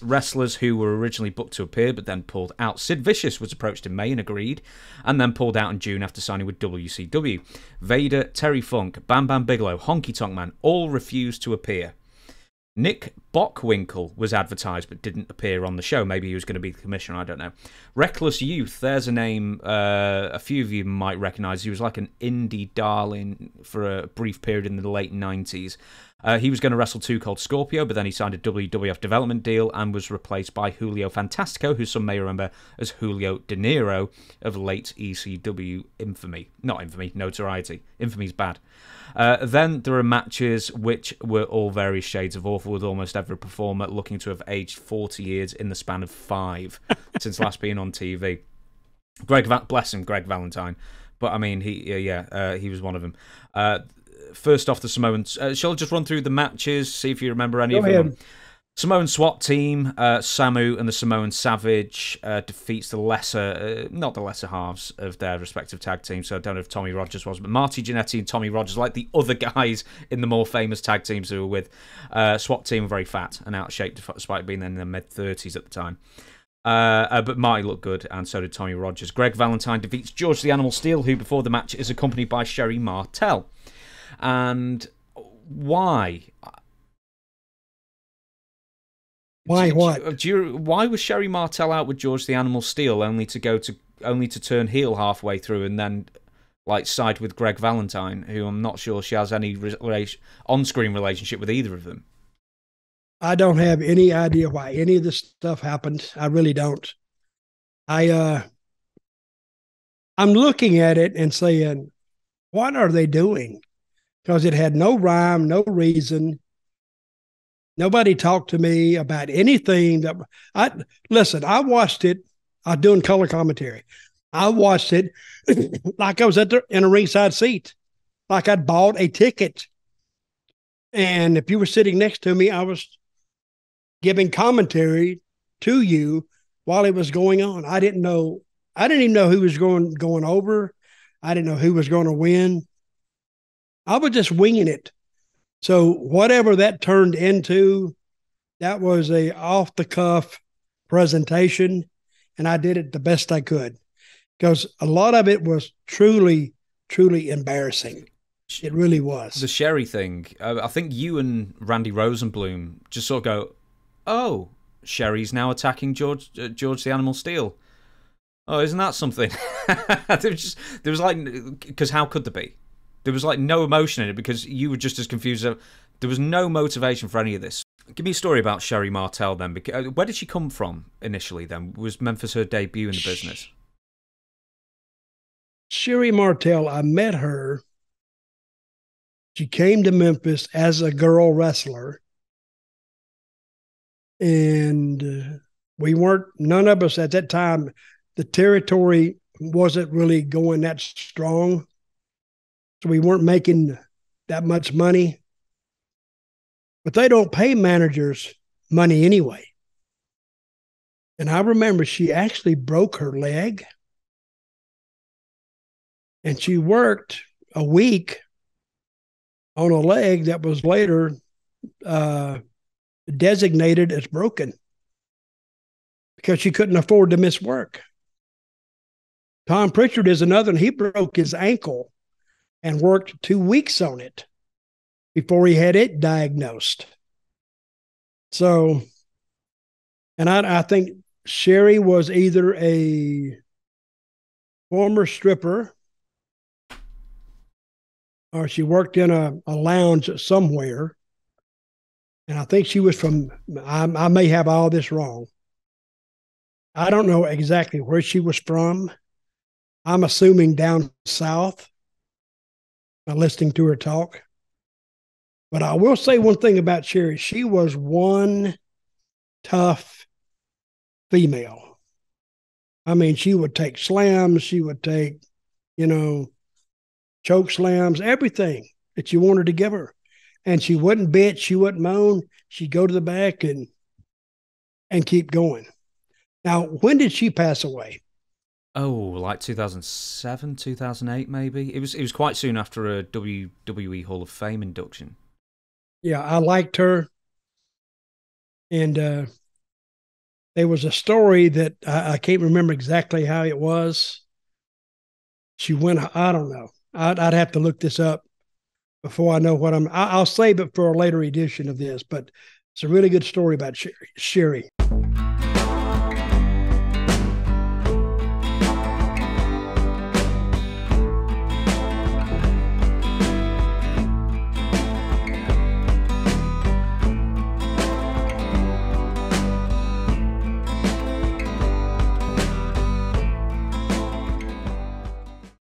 wrestlers who were originally booked to appear but then pulled out. Sid Vicious was approached in May and agreed, and then pulled out in June after signing with WCW. Vader, Terry Funk, Bam Bam Bigelow, Honky Tonk Man all refused to appear. Nick Bockwinkel was advertised but didn't appear on the show. Maybe he was going to be the commissioner, I don't know. Reckless Youth, there's a name a few of you might recognise. He was like an indie darling for a brief period in the late 90s. He was going to wrestle Too Cold Scorpio, but then he signed a WWF development deal and was replaced by Julio Fantastico, who some may remember as Julio De Niro of late ECW infamy. Not infamy, notoriety. Infamy's bad. Then there are matches which were all various shades of awful, with almost every performer looking to have aged 40 years in the span of 5 since last being on TV. Bless him, Greg Valentine. But I mean, he was one of them. First off, the Samoans. Shall I just run through the matches, see if you remember any of them? Samoan SWAT team, Samu and the Samoan Savage defeats the lesser, not the lesser halves of their respective tag teams, so I don't know if Tommy Rogers was, but Marty Jannetty and Tommy Rogers, like the other guys in the more famous tag teams who were with. SWAT team were very fat and out of shape despite being in their mid-30s at the time. But Marty looked good, and so did Tommy Rogers. Greg Valentine defeats George the Animal Steel, who before the match is accompanied by Sherri Martel. And why? Why what? Why was Sherri Martel out with George the Animal Steel only to turn heel halfway through and then like side with Greg Valentine, who I'm not sure she has any on-screen relationship with either of them? I don't have any idea why any of this stuff happened. I really don't. I'm looking at it and saying, what are they doing? Because it had no rhyme, no reason. Nobody talked to me about anything that I watched it. I was doing color commentary. I watched it like I was in a ringside seat, like I'd bought a ticket. And if you were sitting next to me, I was giving commentary to you while it was going on. I didn't even know who was going over. I didn't know who was going to win. I was just winging it. So whatever that turned into, that was a off-the-cuff presentation, and I did it the best I could because a lot of it was truly, truly embarrassing. It really was. The Sherri thing, I think you and Randy Rosenblum just sort of go, oh, Sherri's now attacking George the Animal Steel. Oh, isn't that something? there was like, because how could there be? There was like no emotion in it because you were just as confused. There was no motivation for any of this. Give me a story about Sherri Martel then. Where did she come from initially then? Was Memphis her debut in the business? Sherri Martel, I met her. She came to Memphis as a girl wrestler. And none of us at that time, the territory wasn't really going that strong. So we weren't making that much money. But they don't pay managers money anyway. And I remember she actually broke her leg. And she worked a week on a leg that was later designated as broken because she couldn't afford to miss work. Tom Pritchard is another, and he broke his ankle and worked 2 weeks on it before he had it diagnosed. So, and I think Sherri was either a former stripper or she worked in a lounge somewhere. And I think she was from, I may have all this wrong. I don't know exactly where she was from. I'm assuming down south, listening to her talk. But I will say one thing about Sherri. She was one tough female. I mean, she would take slams. She would take, choke slams, everything that you wanted to give her. And she wouldn't bitch. She wouldn't moan. She'd go to the back and keep going. Now, when did she pass away? Oh, like 2007, 2008, maybe. It was quite soon after a WWE Hall of Fame induction. Yeah, I liked her. And there was a story that I can't remember exactly how it was. She went, I don't know. I'd have to look this up before I know what I'll save it for a later edition of this, but it's a really good story about Sherri.